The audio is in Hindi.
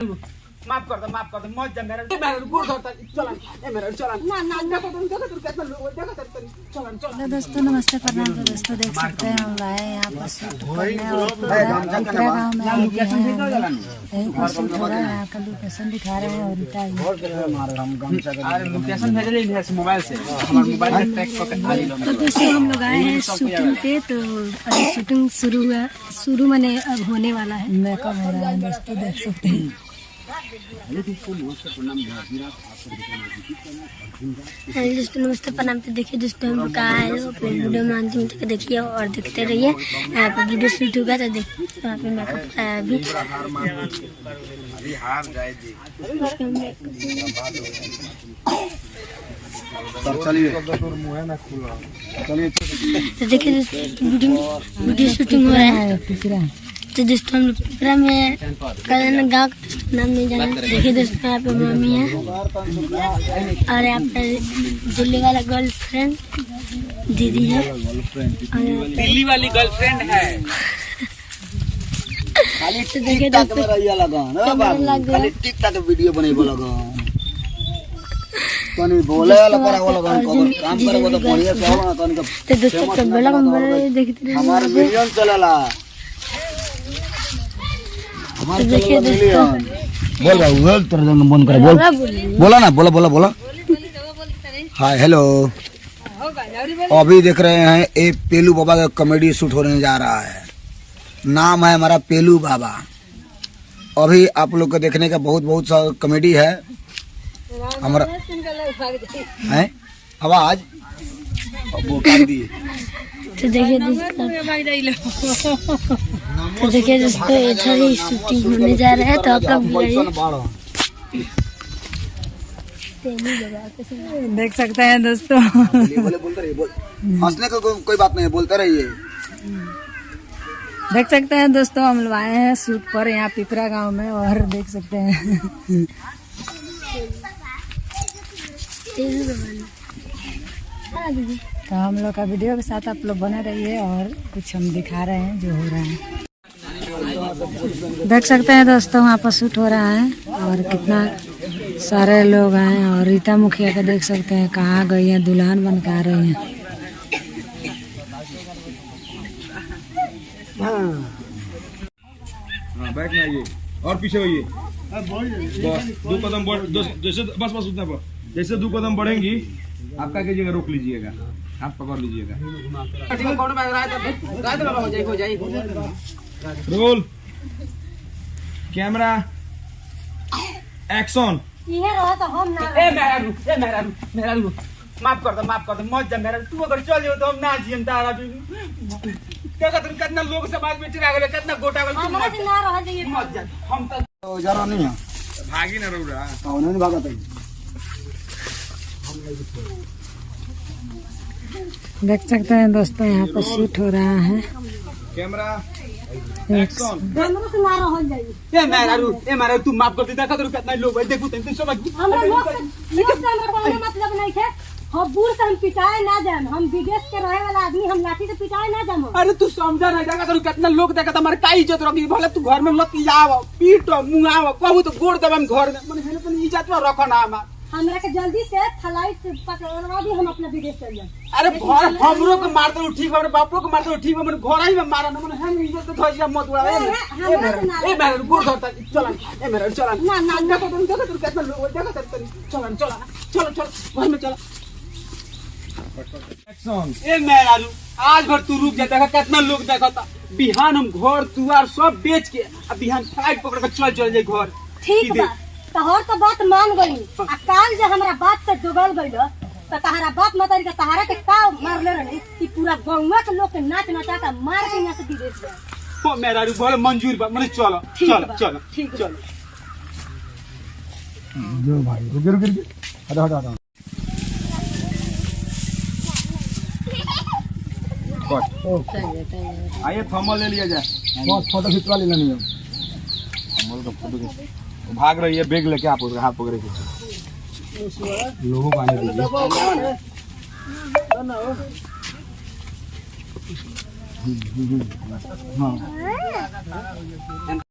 माफ कर दो मत जा मेरा गुड़ धरता चलन ए मेरा चलन ना देखो तुम कितना लोग देखो चलन हेलो दोस्तों, नमस्ते प्रणाम। तो दोस्तों देख सकते हैं हम आए यहाँ पर शूट करने और गाँव में आए यहीं पर शूट हो रहा है। यहाँ का लोकेशन दिखा रहे हैं और लोकेशन भेजले है मोबाइल से हमारे मोबाइल में ट्रैक पकड़ तो दोस्तों हम लोग आए हैं शूटिंग पे। तो अभी शूटिंग शुरू हुआ, शुरू मैंने अब होने वाला है। मेकअप हो रहा है दोस्तों, देख सकते हैं। दोस्तों नमस्ते प्रणाम। तो देखिए दोस्तों हम कहा है अपने वीडियो में अंतिम तक देखिए और देखते रहिए। यहाँ पर वीडियो शूट होगा तो देखिए वहाँ पे मेकअप अभी तो देखिए वीडियो शूटिंग हो रहा है। तो दोस्तों हम लोग पिपरा में कल गाँव का नाम नहीं जाना। देखिए दोस्तों यहाँ पे मम्मी है और यहाँ पर दिल्ली वाला गर्लफ्रेंड दीदी है और दिल्ली वाली गर्लफ्रेंड है। तो देखिए दोस्तों खाली टिकटॉक वीडियो बनेबो लगा तनी बोले वाला करा वाला काम करे तो बढ़िया से होला तनी का। तो दोस्तों तो बड़ा नंबर देखते रहिए। हमार मिलियन चलेला हमार देखिए दोस्तों बोल भाई बोल तेरे जन बंद कर बोल बोला ना बोला हाय हेलो। अभी देख रहे हैं एक पेलू बाबा का कॉमेडी शूट होने जा रहा है। नाम है हमारा पेलू बाबा। अभी आप लोग को देखने का बहुत सा कॉमेडी है हमारा है आवाज वो काट दिए। तो देखिए दोस्तों इधर ही शूटिंग होने जा रहा है। तो आप लोग देख सकते हैं दोस्तों। हंसने को कोई बात नहीं है, बोलते रहिए। देख सकते हैं दोस्तों हम लोग आए हैं शूट पर यहाँ पिपरा गांव में और देख सकते हैं। तो हम लोग का वीडियो के साथ आप लोग बने रहिए और कुछ हम दिखा रहे हैं जो हो रहा है। देख सकते हैं दोस्तों वहाँ पर शूट हो रहा है और कितना सारे लोग आए और रीता मुखिया का देख सकते हैं कहाँ गई है, दुल्हन बन के आ रही है। बैक में आइए और पीछे होइए। बस दो कदम बढ़ जैसे बस उतना पर जैसे दो कदम बढ़ेंगी आप क्या कीजिएगा, रोक लीजिएगा, हाथ पकड़ लीजिएगा। Roll camera action. माफ कर दो मत जा मेरा तू अगर चल जाओ तो हम ना जियम तारा भी देखा तुम कितना लोग समाज में चिरा गए, कितना गोटा गए। मत जा हम तो जरा नहीं है भागी ना रौरा नहीं भागत है। देख सकते हैं दोस्तों यहाँ पर शूट हो रहा है। Camera action. ए मेरा तू माफ कर दे। देखा तुम कितना लोग है, देखो तुम सब हमरा लोग से मतलब नहीं है। हम बूढ़ से हम पिटाए ना जाम, हम विदेश के रहे वाला आदमी हम लाठी से पिटाए ना जाम। अरे तू समझा नहीं देखा तुम कितना लोग देखा तुम्हारे का इज्जत रखी। भले तू घर में लती जाओ पीटो मुंगाओ कहू तो गोड़ देव घर में मैंने अपन इज्जत में रखो ना हमार। हमरा के जल्दी से फ्लाइट पकड़वा दी, हम अपना विदेश चल जाए। अरे घर हमरो को मार दो ठीक, हमरे बापो को मार दो ठीक, मन घर ही में मारा ना मन हम इज्जत तो थोड़ी मत उड़ा। ए मेरा गोड़ धरता चलन ए मेरा चलन ना देखो तुम कितना लोग देखो चलन चलो घर में चलो एक्शन। ए मेरा आज भर तू रुक जा। देखा कितना लोग देखा था। बिहान हम घर दुआर सब बेच के अब बिहान फ्लाइट पकड़ के चल जाए घर। ठीक बा तोहर तो बात मान गई। आ काल जे हमरा बात से डुबल गइल तो तहरा बात मतरी के तहरा के का मारले रही कि पूरा गौवा के लोग के नाच नचा के मार के यहाँ से विदेश गए। ओ मेरा बोले मंजूर बा मैंने चलो ठीक चलो जो भाई रुक हटा आइए थर्मल ले लिया जाए। बस फोटो खिंचवा लेना नहीं है। थर्मल का फोटो भाग रही है बैग लेके, आप उसका हाथ पकड़े लोगों को आने दीजिए। हाँ